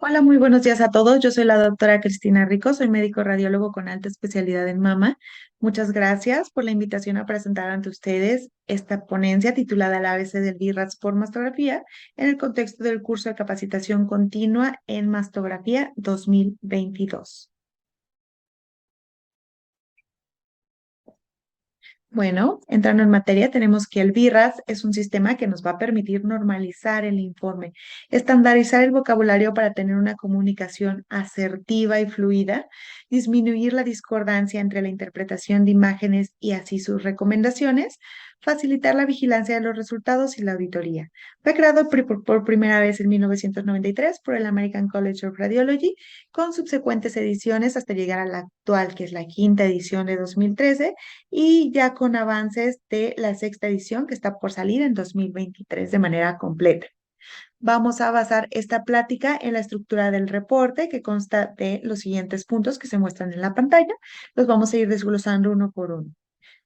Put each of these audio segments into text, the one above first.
Hola, muy buenos días a todos. Yo soy la doctora Cristina Rico, soy médico radiólogo con alta especialidad en mama. Muchas gracias por la invitación a presentar ante ustedes esta ponencia titulada El ABC del BIRATS por mastografía en el contexto del curso de capacitación continua en mastografía 2022. Bueno, entrando en materia, tenemos que el BIRAS es un sistema que nos va a permitir normalizar el informe, estandarizar el vocabulario para tener una comunicación asertiva y fluida, disminuir la discordancia entre la interpretación de imágenes y así sus recomendaciones, facilitar la vigilancia de los resultados y la auditoría. Fue creado por primera vez en 1993 por el American College of Radiology, con subsecuentes ediciones hasta llegar a la actual, que es la quinta edición de 2013 y ya con avances de la sexta edición que está por salir en 2023 de manera completa. Vamos a basar esta plática en la estructura del reporte que consta de los siguientes puntos que se muestran en la pantalla. Los vamos a ir desglosando uno por uno.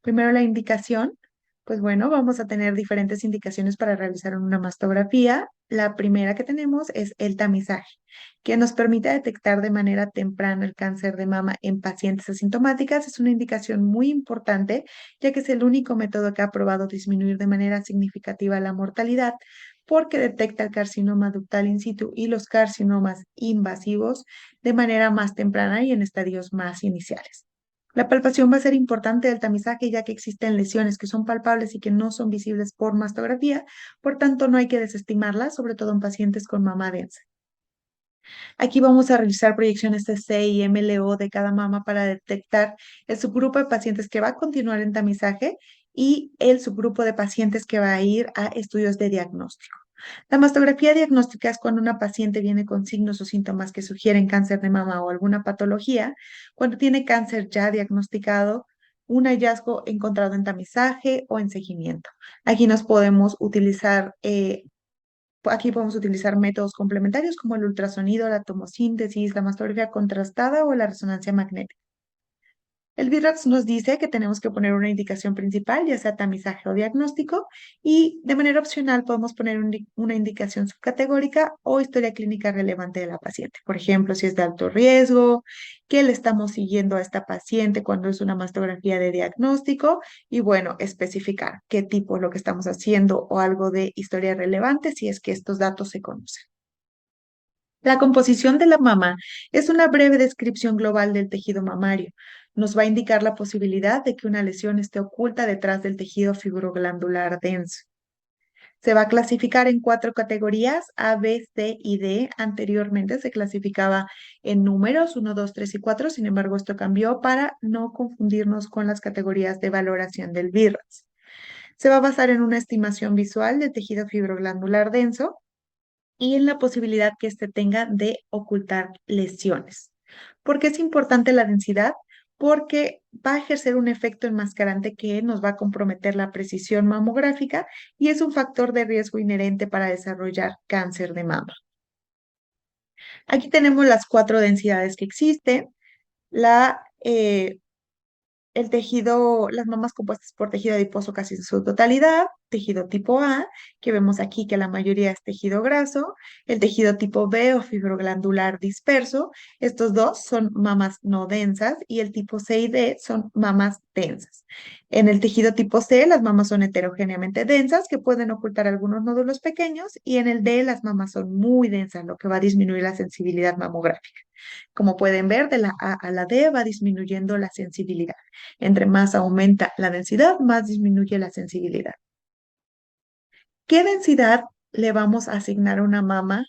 Primero la indicación, pues bueno, vamos a tener diferentes indicaciones para realizar una mastografía. La primera que tenemos es el tamizaje, que nos permite detectar de manera temprana el cáncer de mama en pacientes asintomáticas. Es una indicación muy importante, ya que es el único método que ha probado disminuir de manera significativa la mortalidad, porque detecta el carcinoma ductal in situ y los carcinomas invasivos de manera más temprana y en estadios más iniciales. La palpación va a ser importante del tamizaje ya que existen lesiones que son palpables y que no son visibles por mastografía, por tanto no hay que desestimarlas, sobre todo en pacientes con mama densa. Aquí vamos a realizar proyecciones CC y MLO de cada mama para detectar el subgrupo de pacientes que va a continuar en tamizaje y el subgrupo de pacientes que va a ir a estudios de diagnóstico. La mastografía diagnóstica es cuando una paciente viene con signos o síntomas que sugieren cáncer de mama o alguna patología, cuando tiene cáncer ya diagnosticado, un hallazgo encontrado en tamizaje o en seguimiento. Aquí nos podemos utilizar Aquí podemos utilizar métodos complementarios como el ultrasonido, la tomosíntesis, la mastografía contrastada o la resonancia magnética. El VIRAX nos dice que tenemos que poner una indicación principal, ya sea tamizaje o diagnóstico, y de manera opcional podemos poner una indicación subcategórica o historia clínica relevante de la paciente. Por ejemplo, si es de alto riesgo, que le estamos siguiendo a esta paciente cuando es una mastografía de diagnóstico, y bueno, especificar qué tipo es lo que estamos haciendo o algo de historia relevante si es que estos datos se conocen. La composición de la mama es una breve descripción global del tejido mamario. Nos va a indicar la posibilidad de que una lesión esté oculta detrás del tejido fibroglandular denso. Se va a clasificar en cuatro categorías, A, B, C y D. Anteriormente se clasificaba en números uno, 2, 3 y 4. Sin embargo, esto cambió para no confundirnos con las categorías de valoración del BIRAS. Se va a basar en una estimación visual del tejido fibroglandular denso y en la posibilidad que éste tenga de ocultar lesiones. ¿Por qué es importante la densidad? Porque va a ejercer un efecto enmascarante que nos va a comprometer la precisión mamográfica y es un factor de riesgo inherente para desarrollar cáncer de mama. Aquí tenemos las cuatro densidades que existen. La el tejido, las mamas compuestas por tejido adiposo casi en su totalidad, tejido tipo A, que vemos aquí que la mayoría es tejido graso, el tejido tipo B o fibroglandular disperso, estos dos son mamas no densas y el tipo C y D son mamas densas. En el tejido tipo C, las mamas son heterogéneamente densas, que pueden ocultar algunos nódulos pequeños, y en el D, las mamas son muy densas, lo que va a disminuir la sensibilidad mamográfica. Como pueden ver, de la A a la D va disminuyendo la sensibilidad. Entre más aumenta la densidad, más disminuye la sensibilidad. ¿Qué densidad le vamos a asignar a una mama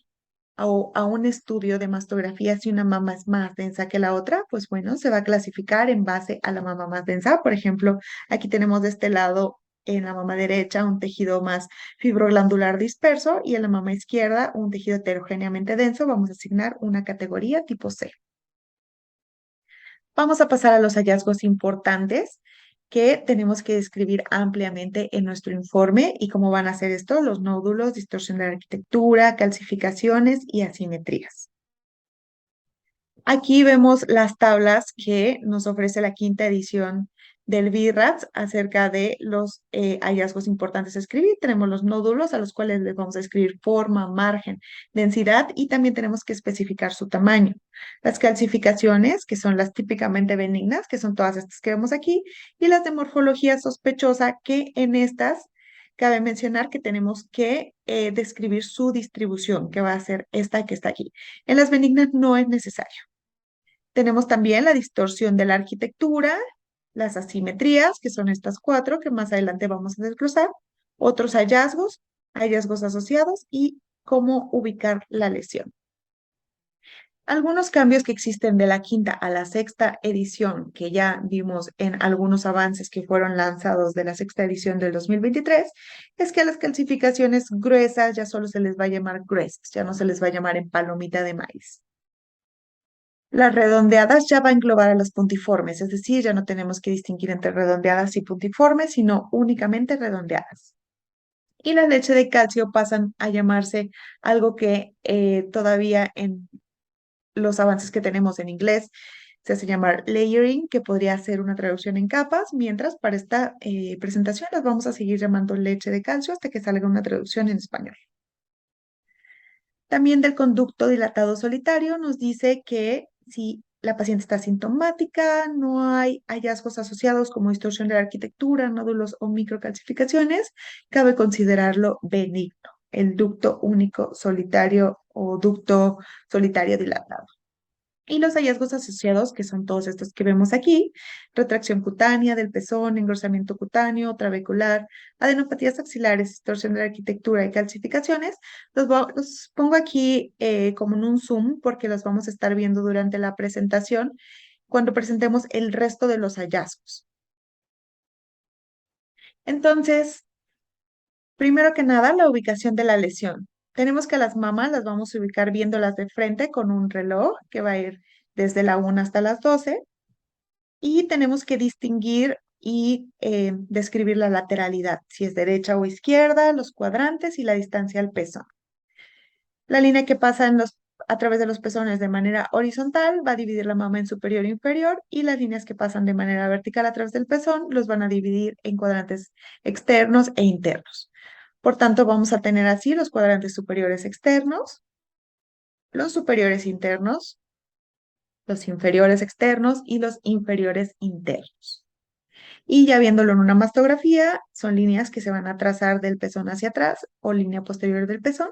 o a un estudio de mastografía si una mama es más densa que la otra? Pues bueno, se va a clasificar en base a la mama más densa. Por ejemplo, aquí tenemos de este lado en la mama derecha un tejido más fibroglandular disperso y en la mama izquierda un tejido heterogéneamente denso. Vamos a asignar una categoría tipo C. Vamos a pasar a los hallazgos importantes que tenemos que describir ampliamente en nuestro informe y cómo van a ser esto, los nódulos, distorsión de la arquitectura, calcificaciones y asimetrías. Aquí vemos las tablas que nos ofrece la quinta edición del BIRATS acerca de los hallazgos importantes a escribir. Tenemos los nódulos a los cuales les vamos a escribir forma, margen, densidad y también tenemos que especificar su tamaño. Las calcificaciones, que son las típicamente benignas, que son todas estas que vemos aquí, y las de morfología sospechosa, que en estas cabe mencionar que tenemos que describir su distribución, que va a ser esta que está aquí. En las benignas no es necesario. Tenemos también la distorsión de la arquitectura, las asimetrías, que son estas cuatro que más adelante vamos a desglosar, otros hallazgos, hallazgos asociados y cómo ubicar la lesión. Algunos cambios que existen de la quinta a la sexta edición, que ya vimos en algunos avances que fueron lanzados de la sexta edición del 2023, es que a las calcificaciones gruesas ya solo se les va a llamar gruesas, ya no se les va a llamar en palomita de maíz. Las redondeadas ya va a englobar a las puntiformes, es decir, ya no tenemos que distinguir entre redondeadas y puntiformes, sino únicamente redondeadas. Y la leche de calcio pasan a llamarse algo que todavía en los avances que tenemos en inglés se hace llamar layering, que podría ser una traducción en capas, mientras para esta presentación las vamos a seguir llamando leche de calcio hasta que salga una traducción en español. También del conducto dilatado solitario nos dice que si la paciente está sintomática, no hay hallazgos asociados como distorsión de la arquitectura, nódulos o microcalcificaciones, cabe considerarlo benigno, el ducto único solitario o ducto solitario dilatado. Y los hallazgos asociados, que son todos estos que vemos aquí, retracción cutánea del pezón, engrosamiento cutáneo, trabecular, adenopatías axilares, distorsión de la arquitectura y calcificaciones, los pongo aquí como en un zoom porque los vamos a estar viendo durante la presentación cuando presentemos el resto de los hallazgos. Entonces, primero que nada, la ubicación de la lesión. Tenemos que a las mamas las vamos a ubicar viéndolas de frente con un reloj que va a ir desde la 1 hasta las 12 y tenemos que distinguir y describir la lateralidad, si es derecha o izquierda, los cuadrantes y la distancia al pezón. La línea que pasa a través de los pezones de manera horizontal va a dividir la mama en superior e inferior y las líneas que pasan de manera vertical a través del pezón los van a dividir en cuadrantes externos e internos. Por tanto, vamos a tener así los cuadrantes superiores externos, los superiores internos, los inferiores externos y los inferiores internos. Y ya viéndolo en una mastografía, son líneas que se van a trazar del pezón hacia atrás o línea posterior del pezón.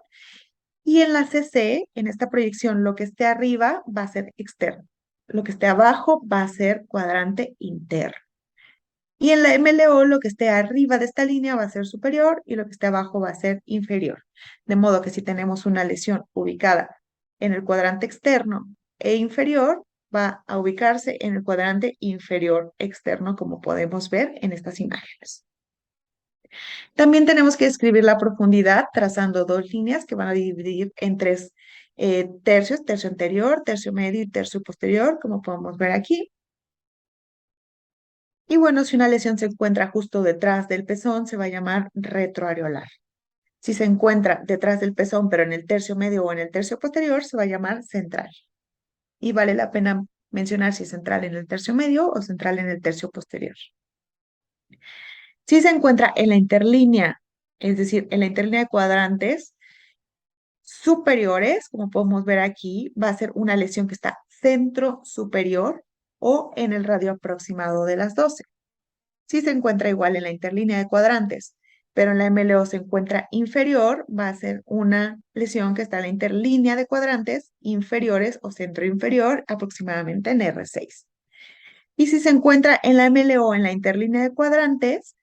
Y en la CC, en esta proyección, lo que esté arriba va a ser externo. Lo que esté abajo va a ser cuadrante interno. Y en la MLO, lo que esté arriba de esta línea va a ser superior y lo que esté abajo va a ser inferior. De modo que si tenemos una lesión ubicada en el cuadrante externo e inferior, va a ubicarse en el cuadrante inferior externo, como podemos ver en estas imágenes. También tenemos que describir la profundidad trazando dos líneas que van a dividir en tres tercios, tercio anterior, tercio medio y tercio posterior, como podemos ver aquí. Y bueno, si una lesión se encuentra justo detrás del pezón, se va a llamar retroareolar. Si se encuentra detrás del pezón, pero en el tercio medio o en el tercio posterior, se va a llamar central. Y vale la pena mencionar si es central en el tercio medio o central en el tercio posterior. Si se encuentra en la interlínea, es decir, en la interlínea de cuadrantes superiores, como podemos ver aquí, va a ser una lesión que está centro superior o en el radio aproximado de las 12. Si se encuentra igual en la interlínea de cuadrantes, pero en la MLO se encuentra inferior, va a ser una lesión que está en la interlínea de cuadrantes inferiores o centro inferior, aproximadamente en R6. Y si se encuentra en la MLO en la interlínea de cuadrantes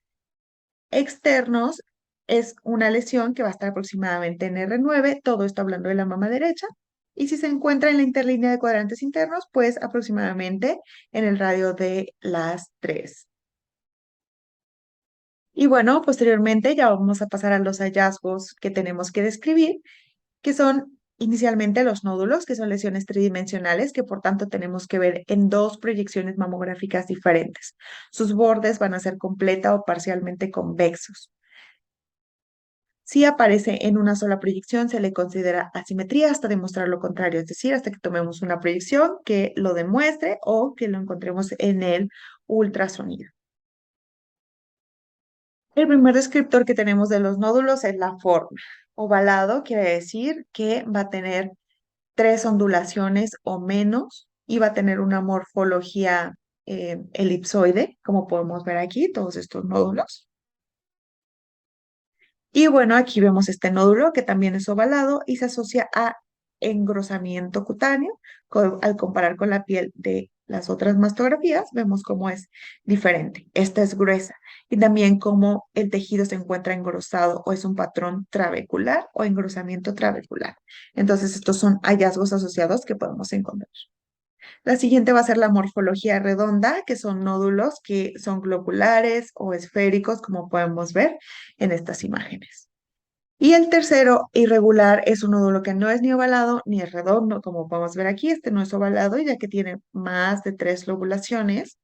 externos, es una lesión que va a estar aproximadamente en R9, todo esto hablando de la mama derecha. Y si se encuentra en la interlínea de cuadrantes internos, pues aproximadamente en el radio de las 3. Y bueno, posteriormente ya vamos a pasar a los hallazgos que tenemos que describir, que son inicialmente los nódulos, que son lesiones tridimensionales, que por tanto tenemos que ver en dos proyecciones mamográficas diferentes. Sus bordes van a ser completa o parcialmente convexos. Si aparece en una sola proyección, se le considera asimetría hasta demostrar lo contrario, es decir, hasta que tomemos una proyección que lo demuestre o que lo encontremos en el ultrasonido. El primer descriptor que tenemos de los nódulos es la forma. Ovalado quiere decir que va a tener tres ondulaciones o menos y va a tener una morfología elipsoide, como podemos ver aquí, todos estos nódulos. Y bueno, aquí vemos este nódulo que también es ovalado y se asocia a engrosamiento cutáneo. Al comparar con la piel de las otras mastografías, vemos cómo es diferente. Esta es gruesa y también cómo el tejido se encuentra engrosado o es un patrón trabecular o engrosamiento trabecular. Entonces, estos son hallazgos asociados que podemos encontrar. La siguiente va a ser la morfología redonda, que son nódulos que son globulares o esféricos, como podemos ver en estas imágenes. Y el tercero, irregular, es un nódulo que no es ni ovalado ni es redondo, como podemos ver aquí. Este no es ovalado, ya que tiene más de tres lobulaciones.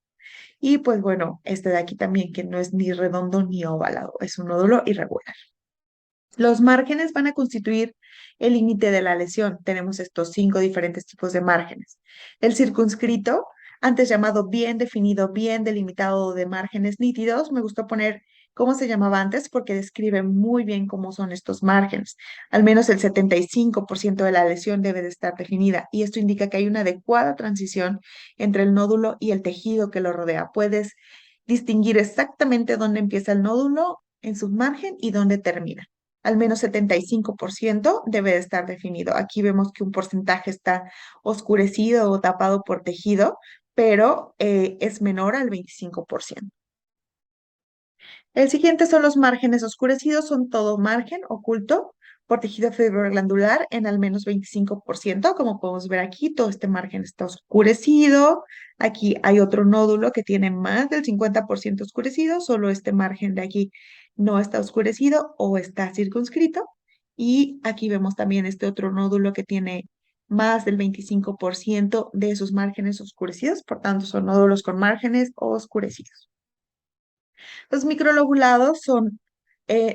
Y pues bueno, este de aquí también, que no es ni redondo ni ovalado, es un nódulo irregular. Los márgenes van a constituir el límite de la lesión. Tenemos estos cinco diferentes tipos de márgenes. El circunscrito, antes llamado bien definido, bien delimitado de márgenes nítidos, me gustó poner cómo se llamaba antes porque describe muy bien cómo son estos márgenes. Al menos el 75% de la lesión debe de estar definida y esto indica que hay una adecuada transición entre el nódulo y el tejido que lo rodea. Puedes distinguir exactamente dónde empieza el nódulo en su margen y dónde termina. Al menos 75% debe de estar definido. Aquí vemos que un porcentaje está oscurecido o tapado por tejido, pero es menor al 25%. El siguiente son los márgenes oscurecidos, son todo margen oculto por tejido fibroglandular en al menos 25%. Como podemos ver aquí, todo este margen está oscurecido. Aquí hay otro nódulo que tiene más del 50% oscurecido, solo este margen de aquí no está oscurecido o está circunscrito. Y aquí vemos también este otro nódulo que tiene más del 25% de sus márgenes oscurecidos, por tanto son nódulos con márgenes oscurecidos. Los microlobulados son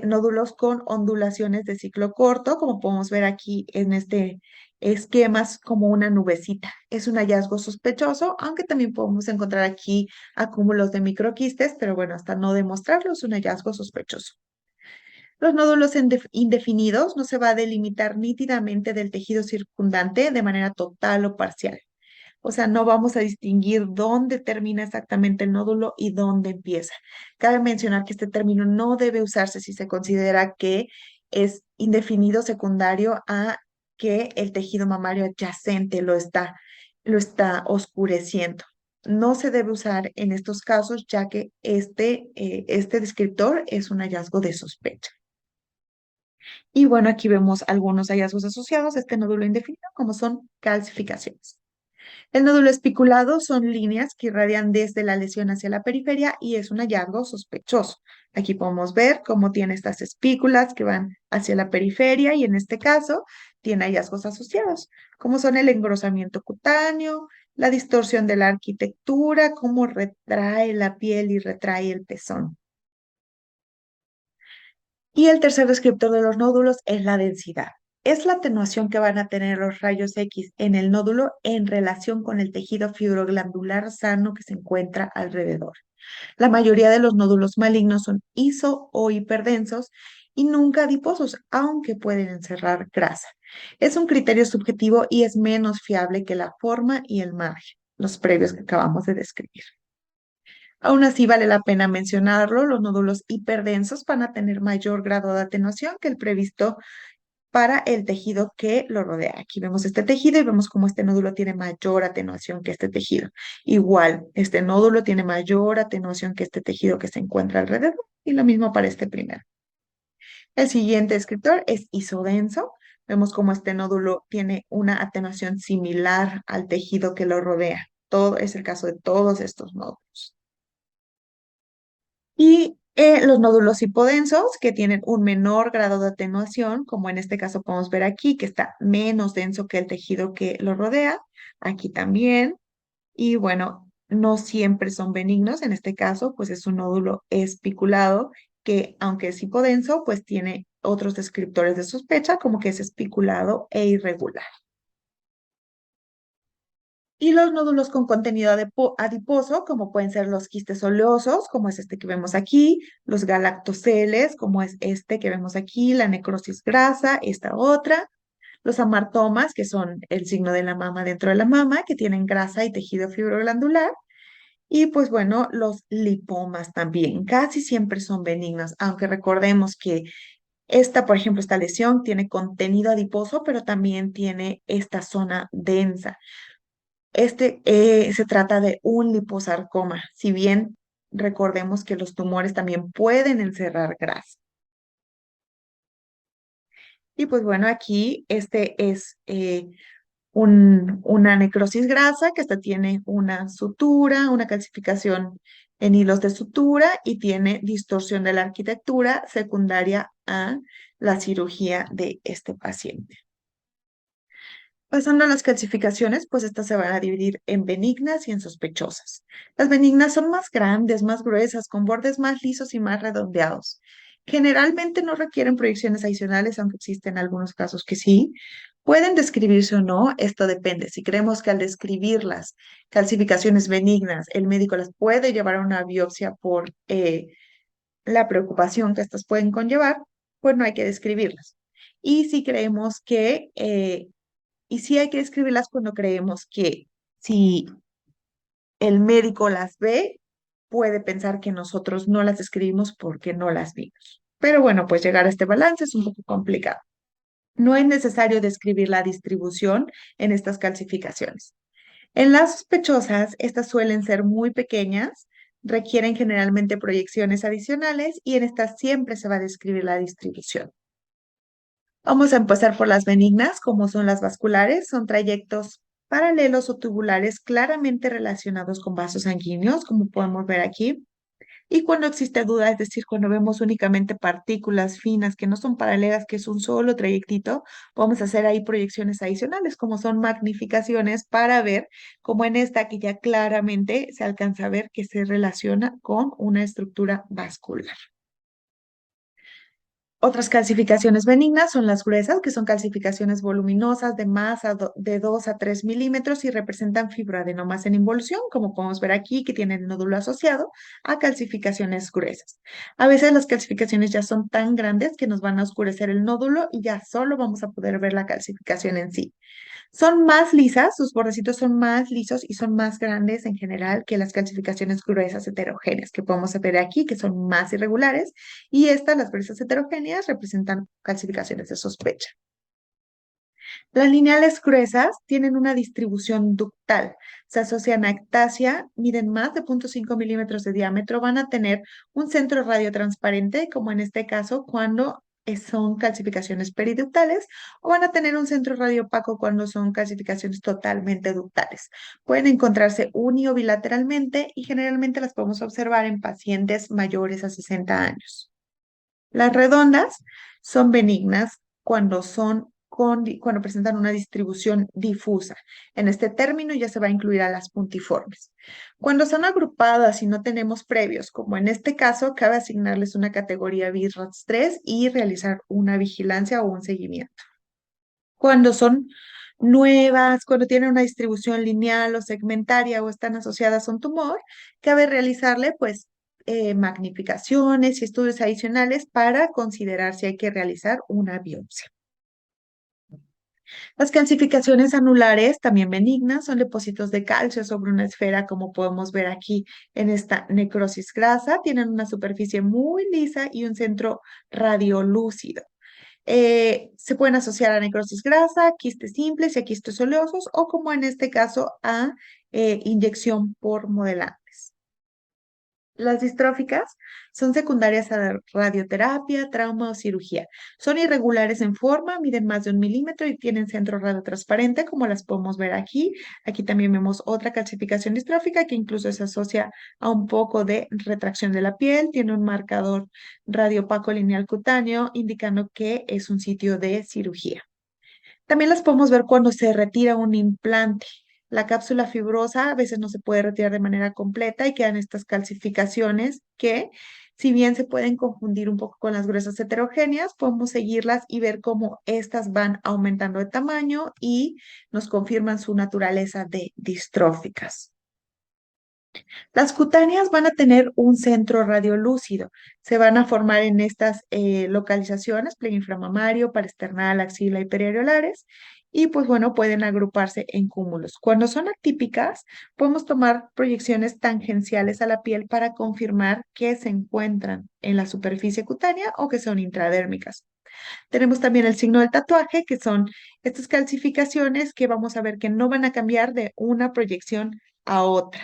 nódulos con ondulaciones de ciclo corto, como podemos ver aquí en este esquema, es como una nubecita. Es un hallazgo sospechoso, aunque también podemos encontrar aquí acúmulos de microquistes, pero bueno, hasta no demostrarlo, es un hallazgo sospechoso. Los nódulos indefinidos no se va a delimitar nítidamente del tejido circundante de manera total o parcial. O sea, no vamos a distinguir dónde termina exactamente el nódulo y dónde empieza. Cabe mencionar que este término no debe usarse si se considera que es indefinido secundario a que el tejido mamario adyacente lo está oscureciendo. No se debe usar en estos casos, ya que este descriptor es un hallazgo de sospecha. Y bueno, aquí vemos algunos hallazgos asociados a este nódulo indefinido, como son calcificaciones. El nódulo espiculado son líneas que irradian desde la lesión hacia la periferia y es un hallazgo sospechoso. Aquí podemos ver cómo tiene estas espículas que van hacia la periferia y en este caso tiene hallazgos asociados, como son el engrosamiento cutáneo, la distorsión de la arquitectura, cómo retrae la piel y retrae el pezón. Y el tercer descriptor de los nódulos es la densidad. Es la atenuación que van a tener los rayos X en el nódulo en relación con el tejido fibroglandular sano que se encuentra alrededor. La mayoría de los nódulos malignos son iso o hiperdensos y nunca adiposos, aunque pueden encerrar grasa. Es un criterio subjetivo y es menos fiable que la forma y el margen, los previos que acabamos de describir. Aún así, vale la pena mencionarlo, los nódulos hiperdensos van a tener mayor grado de atenuación que el previsto para el tejido que lo rodea. Aquí vemos este tejido y vemos cómo este nódulo tiene mayor atenuación que este tejido. Igual, este nódulo tiene mayor atenuación que este tejido que se encuentra alrededor y lo mismo para este primero. El siguiente descriptor es isodenso. Vemos cómo este nódulo tiene una atenuación similar al tejido que lo rodea. Todo es el caso de todos estos nódulos. Y los nódulos hipodensos, que tienen un menor grado de atenuación, como en este caso podemos ver aquí, que está menos denso que el tejido que lo rodea, aquí también. Y bueno, no siempre son benignos, en este caso, pues es un nódulo espiculado, que aunque es hipodenso, pues tiene otros descriptores de sospecha, como que es espiculado e irregular. Y los nódulos con contenido adiposo, como pueden ser los quistes oleosos, como es este que vemos aquí, los galactoceles, como es este que vemos aquí, la necrosis grasa, esta otra, los amartomas, que son el signo de la mama dentro de la mama, que tienen grasa y tejido fibroglandular, y pues bueno, los lipomas también, casi siempre son benignos, aunque recordemos que esta, por ejemplo, esta lesión tiene contenido adiposo, pero también tiene esta zona densa. Se trata de un liposarcoma, si bien recordemos que los tumores también pueden encerrar grasa. Y pues bueno, aquí este es una necrosis grasa que esta tiene una sutura, una calcificación en hilos de sutura y tiene distorsión de la arquitectura secundaria a la cirugía de este paciente. Pasando a las clasificaciones, pues estas se van a dividir en benignas y en sospechosas. Las benignas son más grandes, más gruesas, con bordes más lisos y más redondeados. Generalmente no requieren proyecciones adicionales, aunque existen algunos casos que sí. Pueden describirse o no, esto depende. Si creemos que al describir las calcificaciones benignas, el médico las puede llevar a una biopsia por la preocupación que estas pueden conllevar, pues no hay que describirlas. Y si creemos que y sí hay que escribirlas cuando creemos que si el médico las ve, puede pensar que nosotros no las escribimos porque no las vimos. Pero bueno, pues llegar a este balance es un poco complicado. No es necesario describir la distribución en estas calcificaciones. En las sospechosas, estas suelen ser muy pequeñas, requieren generalmente proyecciones adicionales y en estas siempre se va a describir la distribución. Vamos a empezar por las benignas, como son las vasculares. Son trayectos paralelos o tubulares claramente relacionados con vasos sanguíneos, como podemos ver aquí. Y cuando existe duda, es decir, cuando vemos únicamente partículas finas que no son paralelas, que es un solo trayectito, vamos a hacer ahí proyecciones adicionales, como son magnificaciones para ver, como en esta que ya claramente se alcanza a ver que se relaciona con una estructura vascular. Otras calcificaciones benignas son las gruesas, que son calcificaciones voluminosas de masa de 2 a 3 milímetros y representan fibroadenomas en involución, como podemos ver aquí, que tienen nódulo asociado a calcificaciones gruesas. A veces las calcificaciones ya son tan grandes que nos van a oscurecer el nódulo y ya solo vamos a poder ver la calcificación en sí. Son más lisas, sus bordecitos son más lisos y son más grandes en general que las calcificaciones gruesas heterogéneas que podemos ver aquí, que son más irregulares, y estas, las gruesas heterogéneas, representan calcificaciones de sospecha. Las lineales gruesas tienen una distribución ductal, se asocian a ectasia, miden más de 0.5 milímetros de diámetro, van a tener un centro radiotransparente, como en este caso, cuando son calcificaciones periductales, o van a tener un centro radiopaco cuando son calcificaciones totalmente ductales. Pueden encontrarse uni o bilateralmente y generalmente las podemos observar en pacientes mayores a 60 años. Las redondas son benignas cuando presentan una distribución difusa. En este término ya se va a incluir a las puntiformes. Cuando son agrupadas y no tenemos previos, como en este caso, cabe asignarles una categoría BIRATS 3 y realizar una vigilancia o un seguimiento. Cuando son nuevas, cuando tienen una distribución lineal o segmentaria o están asociadas a un tumor, cabe realizarle pues magnificaciones y estudios adicionales para considerar si hay que realizar una biopsia. Las calcificaciones anulares, también benignas, son depósitos de calcio sobre una esfera, como podemos ver aquí en esta necrosis grasa. Tienen una superficie muy lisa y un centro radiolúcido. Se pueden asociar a necrosis grasa, quistes simples y a quistes oleosos, o como en este caso a inyección por modelantes. Las distróficas son secundarias a la radioterapia, trauma o cirugía. Son irregulares en forma, miden más de 1 milímetro y tienen centro radiotransparente, como las podemos ver aquí. Aquí también vemos otra calcificación distrófica que incluso se asocia a un poco de retracción de la piel. Tiene un marcador radiopaco lineal cutáneo, indicando que es un sitio de cirugía. También las podemos ver cuando se retira un implante. La cápsula fibrosa a veces no se puede retirar de manera completa y quedan estas calcificaciones que Si bien se pueden confundir un poco con las gruesas heterogéneas, podemos seguirlas y ver cómo estas van aumentando de tamaño y nos confirman su naturaleza de distróficas. Las cutáneas van a tener un centro radiolúcido. Se van a formar en estas localizaciones, pliegue inframamario, parasternal, axila y periareolares. Y pues bueno, pueden agruparse en cúmulos. Cuando son atípicas, podemos tomar proyecciones tangenciales a la piel para confirmar que se encuentran en la superficie cutánea o que son intradérmicas. Tenemos también el signo del tatuaje, que son estas calcificaciones que vamos a ver que no van a cambiar de una proyección a otra.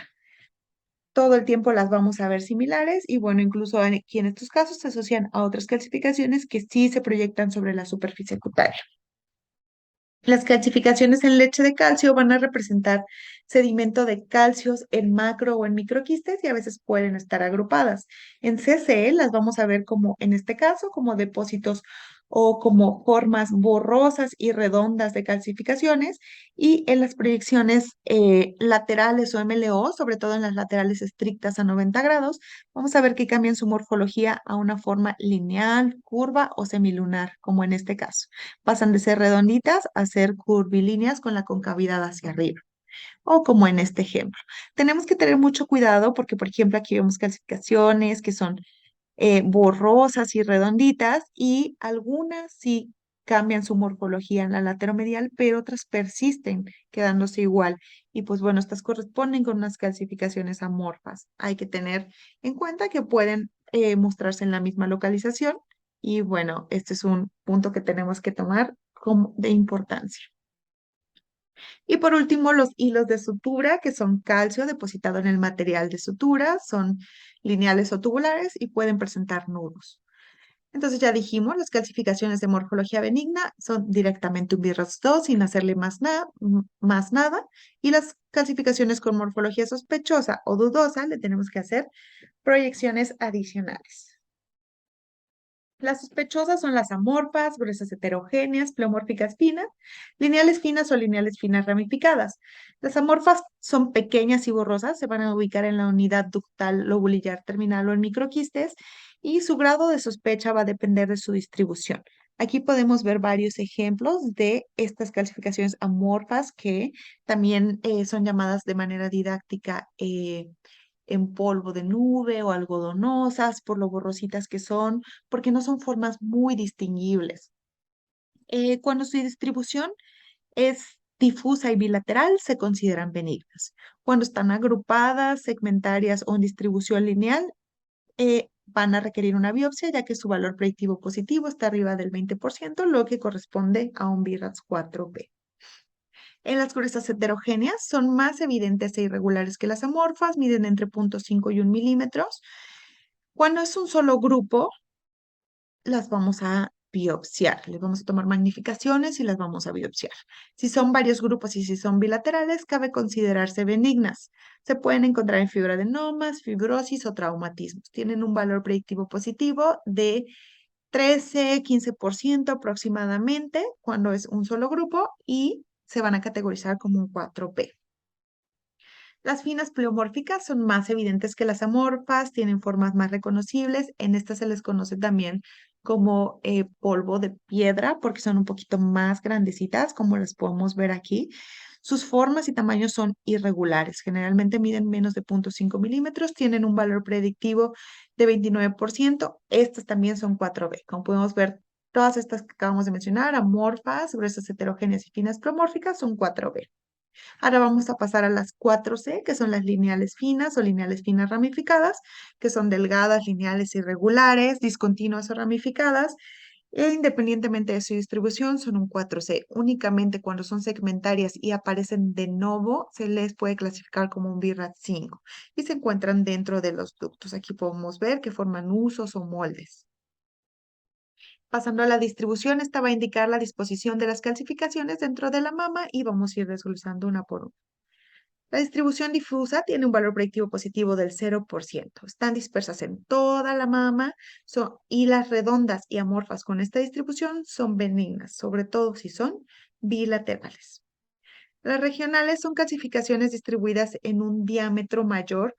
Todo el tiempo las vamos a ver similares y bueno, incluso aquí en estos casos se asocian a otras calcificaciones que sí se proyectan sobre la superficie cutánea. Las calcificaciones en leche de calcio van a representar sedimento de calcios en macro o en microquistes y a veces pueden estar agrupadas. En CCE las vamos a ver como, en este caso, como depósitos o como formas borrosas y redondas de calcificaciones y en las proyecciones laterales o MLO, sobre todo en las laterales estrictas a 90 grados, vamos a ver que cambian su morfología a una forma lineal, curva o semilunar, como en este caso. Pasan de ser redonditas a ser curvilíneas con la concavidad hacia arriba, o como en este ejemplo. Tenemos que tener mucho cuidado porque, por ejemplo, aquí vemos calcificaciones que son borrosas y redonditas y algunas sí cambian su morfología en la lateromedial, pero otras persisten quedándose igual. Y pues bueno, estas corresponden con unas calcificaciones amorfas. Hay que tener en cuenta que pueden mostrarse en la misma localización y bueno, este es un punto que tenemos que tomar como de importancia. Y por último, los hilos de sutura, que son calcio depositado en el material de sutura, son lineales o tubulares y pueden presentar nudos. Entonces ya dijimos, las calcificaciones de morfología benigna son directamente un BIRADS 2 sin hacerle más nada. Y las calcificaciones con morfología sospechosa o dudosa le tenemos que hacer proyecciones adicionales. Las sospechosas son las amorfas, gruesas heterogéneas, pleomórficas finas, lineales finas o lineales finas ramificadas. Las amorfas son pequeñas y borrosas, se van a ubicar en la unidad ductal lobulillar terminal o en microquistes y su grado de sospecha va a depender de su distribución. Aquí podemos ver varios ejemplos de estas calcificaciones amorfas que también son llamadas de manera didáctica en polvo de nube o algodonosas, por lo borrositas que son, porque no son formas muy distinguibles. Cuando su distribución es difusa y bilateral, se consideran benignas. Cuando están agrupadas, segmentarias o en distribución lineal, van a requerir una biopsia, ya que su valor predictivo positivo está arriba del 20%, lo que corresponde a un BIRADS 4B. En las gruesas heterogéneas son más evidentes e irregulares que las amorfas, miden entre 0,5 y 1 milímetros. Cuando es un solo grupo, las vamos a biopsiar. Les vamos a tomar magnificaciones y las vamos a biopsiar. Si son varios grupos y si son bilaterales, cabe considerarse benignas. Se pueden encontrar en fibroadenomas, fibrosis o traumatismos. Tienen un valor predictivo positivo de 13-15% aproximadamente cuando es un solo grupo y se van a categorizar como un 4B. Las finas pleomórficas son más evidentes que las amorfas, tienen formas más reconocibles. En estas se les conoce también como polvo de piedra porque son un poquito más grandecitas, como las podemos ver aquí. Sus formas y tamaños son irregulares, generalmente miden menos de 0,5 milímetros, tienen un valor predictivo de 29%. Estas también son 4B. Como podemos ver, todas estas que acabamos de mencionar, amorfas, gruesas heterogéneas y finas pleomórficas, son 4B. Ahora vamos a pasar a las 4C, que son las lineales finas o lineales finas ramificadas, que son delgadas, lineales irregulares, discontinuas o ramificadas, e independientemente de su distribución, son un 4C. Únicamente cuando son segmentarias y aparecen de novo, se les puede clasificar como un BIRADS 5 y se encuentran dentro de los ductos. Aquí podemos ver que forman usos o moldes. Pasando a la distribución, esta va a indicar la disposición de las calcificaciones dentro de la mama y vamos a ir desglosando una por una. La distribución difusa tiene un valor predictivo positivo del 0%. Están dispersas en toda la mama y las redondas y amorfas con esta distribución son benignas, sobre todo si son bilaterales. Las regionales son calcificaciones distribuidas en un diámetro mayor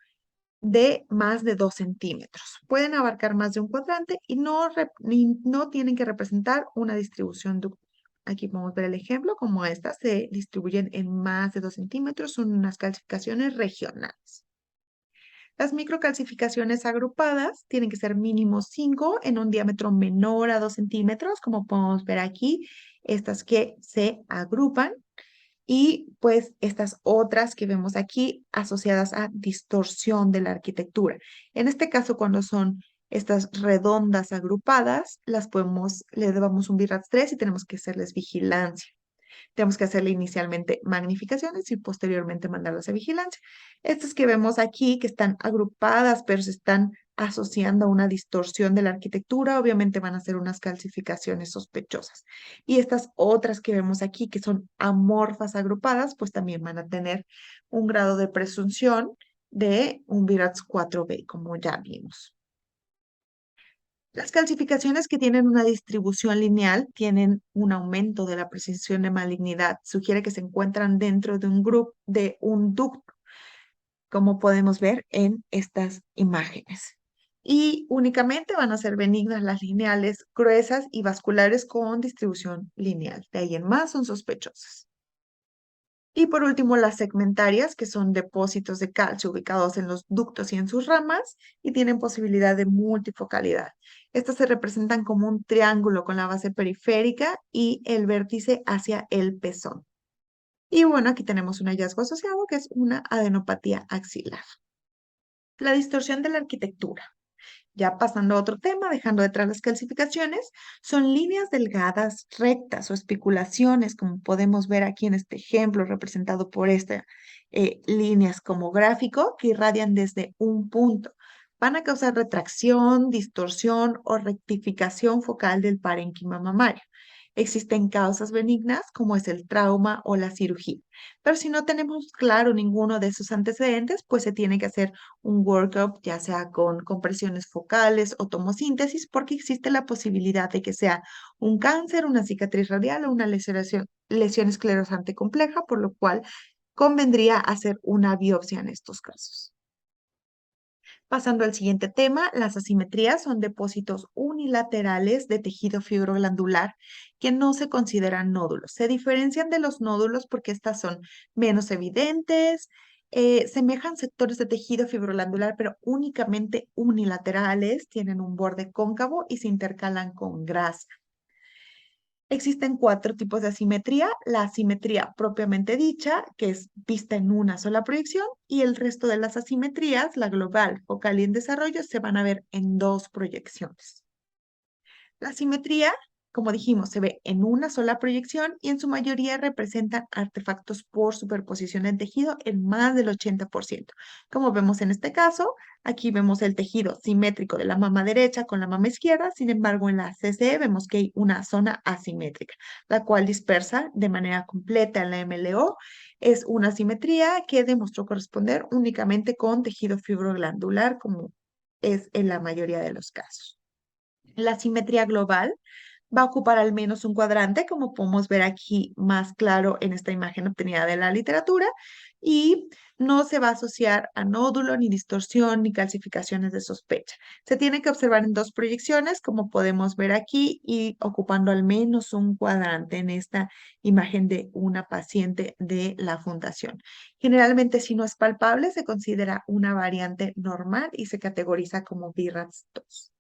de más de 2 centímetros. Pueden abarcar más de un cuadrante y no tienen que representar una distribución ductal. Aquí podemos ver el ejemplo, como estas se distribuyen en más de 2 centímetros, son unas calcificaciones regionales. Las microcalcificaciones agrupadas tienen que ser mínimo 5 en un diámetro menor a 2 centímetros, como podemos ver aquí, estas que se agrupan y pues estas otras que vemos aquí asociadas a distorsión de la arquitectura. En este caso, cuando son estas redondas agrupadas, le damos un BIRATS 3 y tenemos que hacerles vigilancia. Tenemos que hacerle inicialmente magnificaciones y posteriormente mandarlas a vigilancia. Estas que vemos aquí, que están agrupadas, pero se están asociando a una distorsión de la arquitectura, obviamente van a ser unas calcificaciones sospechosas. Y estas otras que vemos aquí, que son amorfas agrupadas, pues también van a tener un grado de presunción de un VIRATS 4B, como ya vimos. Las calcificaciones que tienen una distribución lineal tienen un aumento de la precisión de malignidad. Sugiere que se encuentran dentro de un grupo de un ducto, como podemos ver en estas imágenes. Y únicamente van a ser benignas las lineales gruesas y vasculares con distribución lineal. De ahí en más son sospechosas. Y por último, las segmentarias, que son depósitos de calcio ubicados en los ductos y en sus ramas y tienen posibilidad de multifocalidad. Estas se representan como un triángulo con la base periférica y el vértice hacia el pezón. Y bueno, aquí tenemos un hallazgo asociado que es una adenopatía axilar. La distorsión de la arquitectura. Ya pasando a otro tema, dejando detrás las calcificaciones, son líneas delgadas, rectas o especulaciones, como podemos ver aquí en este ejemplo representado por estas líneas como gráfico que irradian desde un punto. Van a causar retracción, distorsión o rectificación focal del parénquima mamario. Existen causas benignas como es el trauma o la cirugía, pero si no tenemos claro ninguno de esos antecedentes, pues se tiene que hacer un workup, ya sea con compresiones focales o tomosíntesis, porque existe la posibilidad de que sea un cáncer, una cicatriz radial o una lesión esclerosante compleja, por lo cual convendría hacer una biopsia en estos casos. Pasando al siguiente tema, las asimetrías son depósitos unilaterales de tejido fibroglandular que no se consideran nódulos. Se diferencian de los nódulos porque estas son menos evidentes, semejan sectores de tejido fibroglandular, pero únicamente unilaterales, tienen un borde cóncavo y se intercalan con grasa. Existen 4 tipos de asimetría. La asimetría propiamente dicha, que es vista en una sola proyección, y el resto de las asimetrías, la global, focal y en desarrollo, se van a ver en 2 proyecciones. La simetría, como dijimos, se ve en una sola proyección y en su mayoría representan artefactos por superposición en tejido en más del 80%. Como vemos en este caso, aquí vemos el tejido simétrico de la mama derecha con la mama izquierda, sin embargo en la CCE vemos que hay una zona asimétrica, la cual dispersa de manera completa en la MLO. Es una simetría que demostró corresponder únicamente con tejido fibroglandular, como es en la mayoría de los casos. La simetría global va a ocupar al menos un cuadrante, como podemos ver aquí más claro en esta imagen obtenida de la literatura, y no se va a asociar a nódulo, ni distorsión, ni calcificaciones de sospecha. Se tiene que observar en 2 proyecciones, como podemos ver aquí, y ocupando al menos un cuadrante en esta imagen de una paciente de la fundación. Generalmente, si no es palpable, se considera una variante normal y se categoriza como BIRATS 2.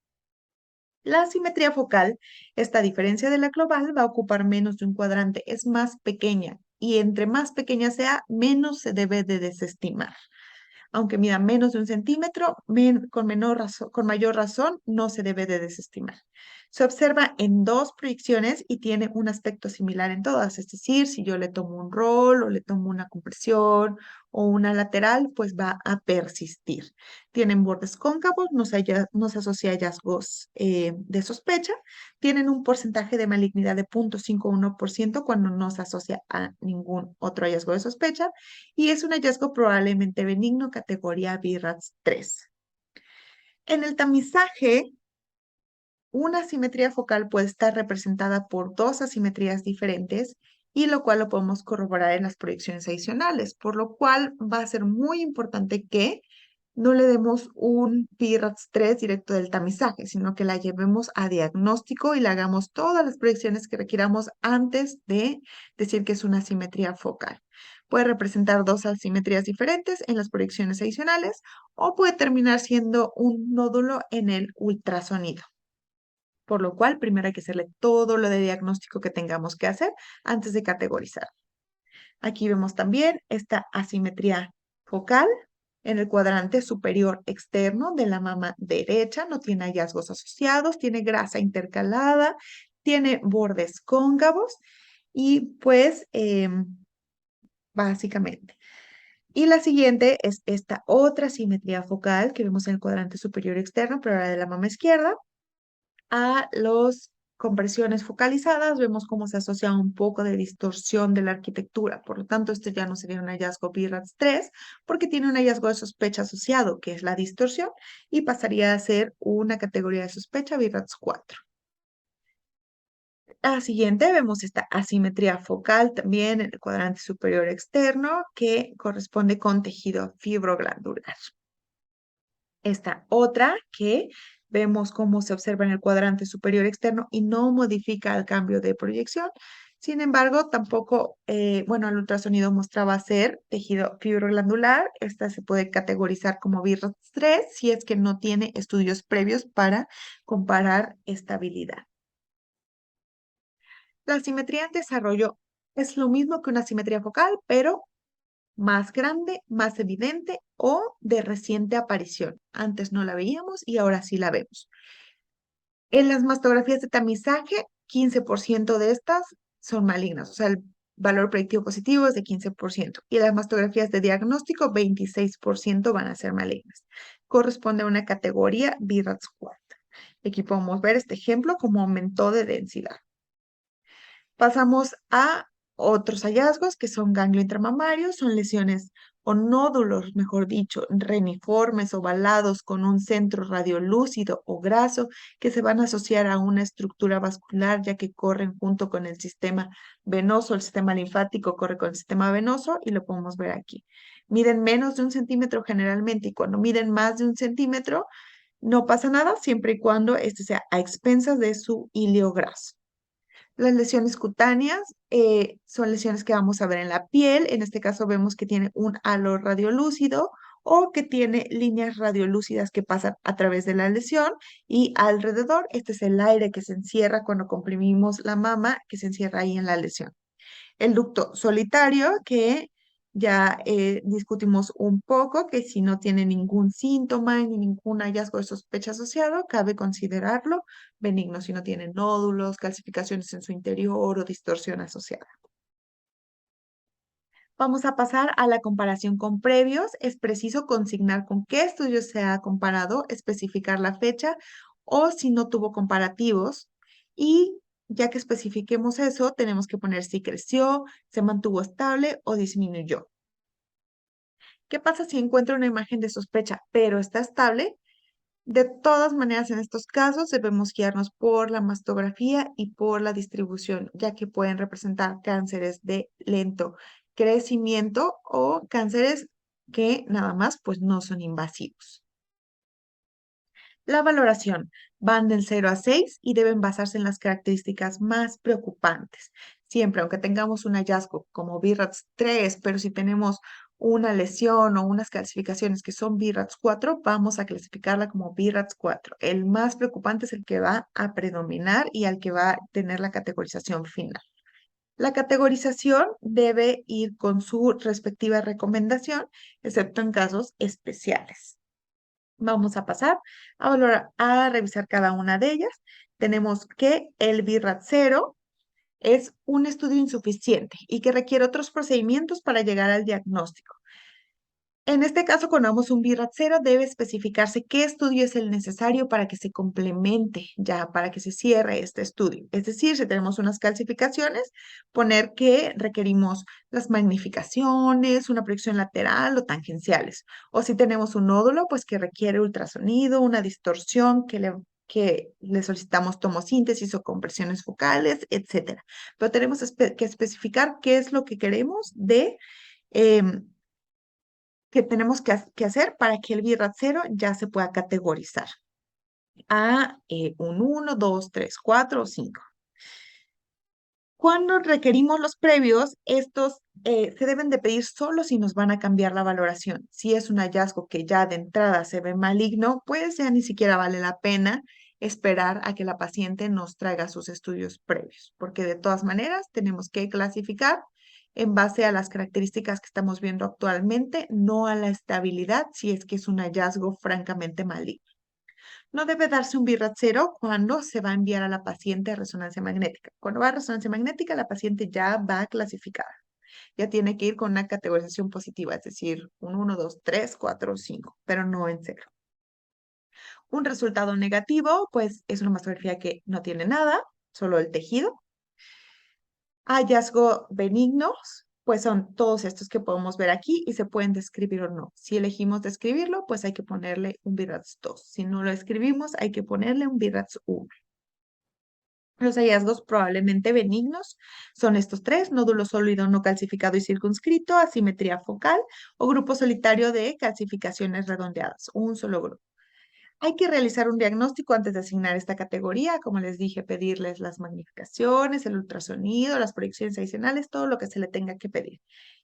La asimetría focal, esta diferencia de la global, va a ocupar menos de un cuadrante, es más pequeña y entre más pequeña sea, menos se debe de desestimar. Aunque mida menos de un centímetro, con mayor razón no se debe de desestimar. Se observa en 2 proyecciones y tiene un aspecto similar en todas, es decir, si yo le tomo un rol o le tomo una compresión o una lateral, pues va a persistir. Tienen bordes cóncavos, no se asocia a hallazgos de sospecha, tienen un porcentaje de malignidad de 0.51% cuando no se asocia a ningún otro hallazgo de sospecha y es un hallazgo probablemente benigno categoría BIRATS 3. En el tamizaje, una asimetría focal puede estar representada por 2 asimetrías diferentes y lo cual lo podemos corroborar en las proyecciones adicionales, por lo cual va a ser muy importante que no le demos un PIRADS 3 directo del tamizaje, sino que la llevemos a diagnóstico y le hagamos todas las proyecciones que requiramos antes de decir que es una asimetría focal. Puede representar dos asimetrías diferentes en las proyecciones adicionales o puede terminar siendo un nódulo en el ultrasonido. Por lo cual, primero hay que hacerle todo lo de diagnóstico que tengamos que hacer antes de categorizar. Aquí vemos también esta asimetría focal en el cuadrante superior externo de la mama derecha. No tiene hallazgos asociados, tiene grasa intercalada, tiene bordes cóncavos y pues básicamente. Y la siguiente es esta otra simetría focal que vemos en el cuadrante superior externo, pero ahora de la mama izquierda. A los compresiones focalizadas, vemos cómo se asocia un poco de distorsión de la arquitectura. Por lo tanto, este ya no sería un hallazgo BIRADS 3 porque tiene un hallazgo de sospecha asociado, que es la distorsión, y pasaría a ser una categoría de sospecha BIRADS 4. La siguiente vemos esta asimetría focal también en el cuadrante superior externo que corresponde con tejido fibroglandular. Esta otra que vemos cómo se observa en el cuadrante superior externo y no modifica el cambio de proyección. Sin embargo, tampoco, bueno, el ultrasonido mostraba ser tejido fibroglandular. Esta se puede categorizar como BIRADS 3 si es que no tiene estudios previos para comparar estabilidad. La simetría en desarrollo es lo mismo que una simetría focal, pero más grande, más evidente o de reciente aparición. Antes no la veíamos y ahora sí la vemos. En las mastografías de tamizaje, 15% de estas son malignas, o sea, el valor predictivo positivo es de 15%. Y las mastografías de diagnóstico, 26% van a ser malignas. Corresponde a una categoría BIRADS 4. Aquí podemos ver este ejemplo como aumentó de densidad. Pasamos a otros hallazgos que son ganglio intramamario, son lesiones o nódulos, mejor dicho, reniformes ovalados con un centro radiolúcido o graso que se van a asociar a una estructura vascular ya que corren junto con el sistema venoso, el sistema linfático corre con el sistema venoso y lo podemos ver aquí. Miden menos de 1 centímetro generalmente y cuando miden más de 1 centímetro no pasa nada siempre y cuando este sea a expensas de su hilo graso. Las lesiones cutáneas son lesiones que vamos a ver en la piel. En este caso vemos que tiene un halo radiolúcido o que tiene líneas radiolúcidas que pasan a través de la lesión y alrededor, este es el aire que se encierra cuando comprimimos la mama, que se encierra ahí en la lesión. El ducto solitario, que ya discutimos un poco, que si no tiene ningún síntoma ni ningún hallazgo de sospecha asociado, cabe considerarlo benigno si no tiene nódulos, calcificaciones en su interior o distorsión asociada. Vamos a pasar a la comparación con previos. Es preciso consignar con qué estudio se ha comparado, especificar la fecha o si no tuvo comparativos. Y ya que especifiquemos eso, tenemos que poner si creció, se mantuvo estable o disminuyó. ¿Qué pasa si encuentro una imagen de sospecha, pero está estable? De todas maneras, en estos casos debemos guiarnos por la mastografía y por la distribución, ya que pueden representar cánceres de lento crecimiento o cánceres que nada más pues no son invasivos. La valoración van del 0 a 6 y deben basarse en las características más preocupantes. Siempre, aunque tengamos un hallazgo como BIRADS 3, pero si tenemos una lesión o unas clasificaciones que son BIRADS 4, vamos a clasificarla como BIRADS 4. El más preocupante es el que va a predominar y al que va a tener la categorización final. La categorización debe ir con su respectiva recomendación, excepto en casos especiales. Vamos a pasar a revisar cada una de ellas. Tenemos que el BIRAD 0 es un estudio insuficiente y que requiere otros procedimientos para llegar al diagnóstico. En este caso, cuando damos un BIRAD 0, debe especificarse qué estudio es el necesario para que se complemente, ya para que se cierre este estudio. Es decir, si tenemos unas calcificaciones, poner que requerimos las magnificaciones, una proyección lateral o tangenciales. O si tenemos un nódulo, pues que requiere ultrasonido, una distorsión que le solicitamos tomosíntesis o compresiones focales, etcétera. Pero tenemos que especificar qué es lo que queremos de... em, que tenemos que hacer para que el BIRAT 0 ya se pueda categorizar a un 1, 2, 3, 4 o 5. Cuando requerimos los previos, estos se deben de pedir solo si nos van a cambiar la valoración. Si es un hallazgo que ya de entrada se ve maligno, pues ya ni siquiera vale la pena esperar a que la paciente nos traiga sus estudios previos, porque de todas maneras tenemos que clasificar en base a las características que estamos viendo actualmente, no a la estabilidad, si es que es un hallazgo francamente maligno. No debe darse un BIRAT 0 cuando se va a enviar a la paciente a resonancia magnética. Cuando va a resonancia magnética, la paciente ya va clasificada. Ya tiene que ir con una categorización positiva, es decir, un 1, 2, 3, 4, 5, pero no en 0. Un resultado negativo, pues es una mastografía que no tiene nada, solo el tejido. Hallazgo benignos, pues son todos estos que podemos ver aquí y se pueden describir o no. Si elegimos describirlo, pues hay que ponerle un BIRATS 2. Si no lo escribimos, hay que ponerle un BIRATS 1. Los hallazgos probablemente benignos son estos tres: nódulo sólido no calcificado y circunscrito, asimetría focal o grupo solitario de calcificaciones redondeadas, un solo grupo. Hay que realizar un diagnóstico antes de asignar esta categoría, como les dije, pedirles las magnificaciones, el ultrasonido, las proyecciones adicionales, todo lo que se le tenga que pedir.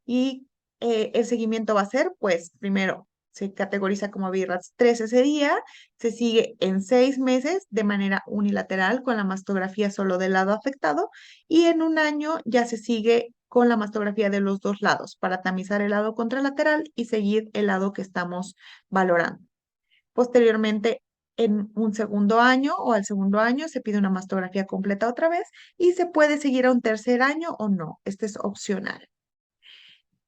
Y el seguimiento va a ser, pues, primero se categoriza como BIRATS 3 ese día, se sigue en 6 meses de manera unilateral con la mastografía solo del lado afectado y en un año ya se sigue con la mastografía de los dos lados para tamizar el lado contralateral y seguir el lado que estamos valorando. Posteriormente, en un segundo año o al segundo año, se pide una mastografía completa otra vez y se puede seguir a un tercer año o no. Este es opcional.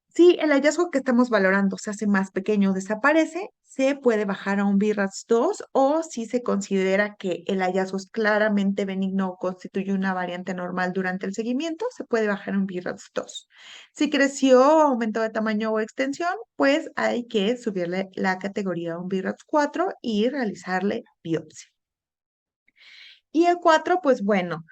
Si el hallazgo que estamos valorando se hace más pequeño o desaparece, se puede bajar a un BIRATS 2 o si se considera que el hallazgo es claramente benigno o constituye una variante normal durante el seguimiento, se puede bajar a un BIRATS 2. Si creció, aumentó de tamaño o extensión, pues hay que subirle la categoría a un BIRATS 4 y realizarle biopsia. Y el 4, pues bueno,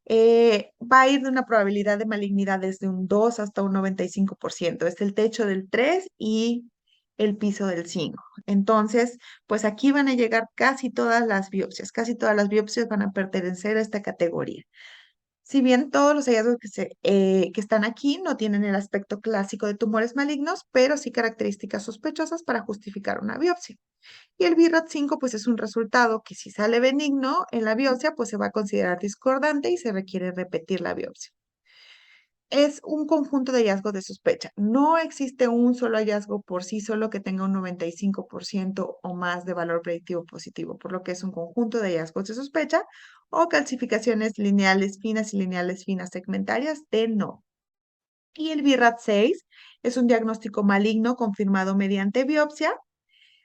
va a ir de una probabilidad de malignidad desde un 2 hasta un 95%. Es el techo del 3 y el piso del 5. Entonces, pues aquí van a llegar casi todas las biopsias. Casi todas las biopsias van a pertenecer a esta categoría. Si bien todos los hallazgos que están aquí no tienen el aspecto clásico de tumores malignos, pero sí características sospechosas para justificar una biopsia. Y el BIRAT 5, pues es un resultado que si sale benigno en la biopsia, pues se va a considerar discordante y se requiere repetir la biopsia. Es un conjunto de hallazgos de sospecha. No existe un solo hallazgo por sí solo que tenga un 95% o más de valor predictivo positivo, por lo que es un conjunto de hallazgos de sospecha o calcificaciones lineales finas y lineales finas segmentarias de no. Y el BIRAT 6 es un diagnóstico maligno confirmado mediante biopsia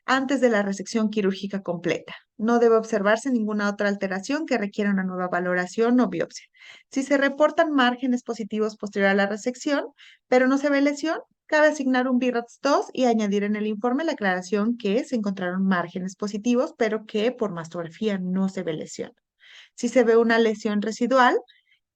antes de la resección quirúrgica completa. No debe observarse ninguna otra alteración que requiera una nueva valoración o biopsia. Si se reportan márgenes positivos posterior a la resección, pero no se ve lesión, cabe asignar un BIRATS 2 y añadir en el informe la aclaración que se encontraron márgenes positivos, pero que por mastografía no se ve lesión. Si se ve una lesión residual,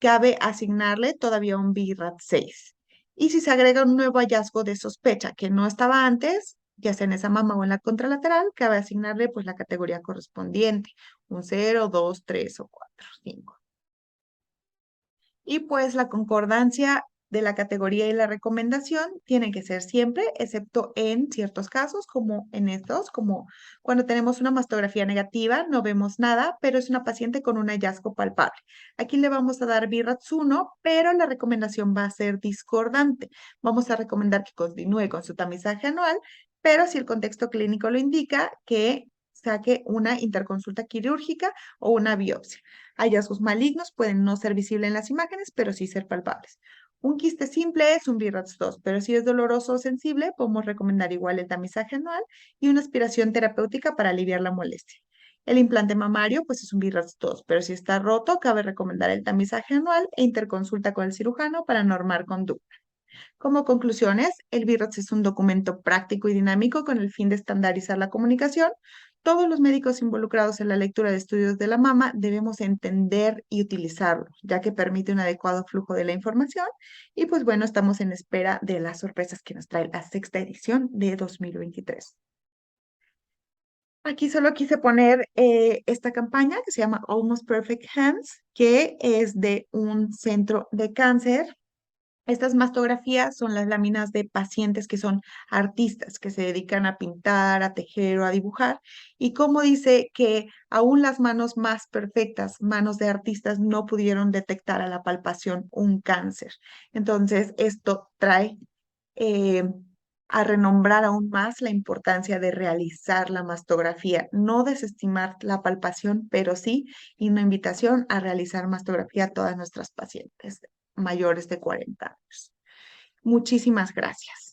cabe asignarle todavía un BIRATS 6. Y si se agrega un nuevo hallazgo de sospecha que no estaba antes, ya sea en esa mama o en la contralateral, cabe asignarle pues la categoría correspondiente, un 0, 2, 3 o 4, 5. Y pues la concordancia de la categoría y la recomendación tiene que ser siempre, excepto en ciertos casos, como en estos, como cuando tenemos una mastografía negativa, no vemos nada, pero es una paciente con un hallazgo palpable. Aquí le vamos a dar BIRATS 1, pero la recomendación va a ser discordante. Vamos a recomendar que continúe con su tamizaje anual, pero si el contexto clínico lo indica, que saque una interconsulta quirúrgica o una biopsia. Hallazgos malignos pueden no ser visibles en las imágenes, pero sí ser palpables. Un quiste simple es un BIRATS 2, pero si es doloroso o sensible, podemos recomendar igual el tamizaje anual y una aspiración terapéutica para aliviar la molestia. El implante mamario, pues es un BIRATS 2, pero si está roto, cabe recomendar el tamizaje anual e interconsulta con el cirujano para normar conducta. Como conclusiones, el BIRATS es un documento práctico y dinámico con el fin de estandarizar la comunicación, todos los médicos involucrados en la lectura de estudios de la mama debemos entender y utilizarlo, ya que permite un adecuado flujo de la información. Y pues bueno, estamos en espera de las sorpresas que nos trae la sexta edición de 2023. Aquí solo quise poner esta campaña que se llama Almost Perfect Hands, que es de un centro de cáncer. Estas mastografías son las láminas de pacientes que son artistas, que se dedican a pintar, a tejer o a dibujar. Y como dice que aún las manos más perfectas, manos de artistas, no pudieron detectar a la palpación un cáncer. Entonces, esto trae eh, a renombrar aún más la importancia de realizar la mastografía, no desestimar la palpación, pero sí y una invitación a realizar mastografía a todas nuestras pacientes mayores de 40 años. Muchísimas gracias.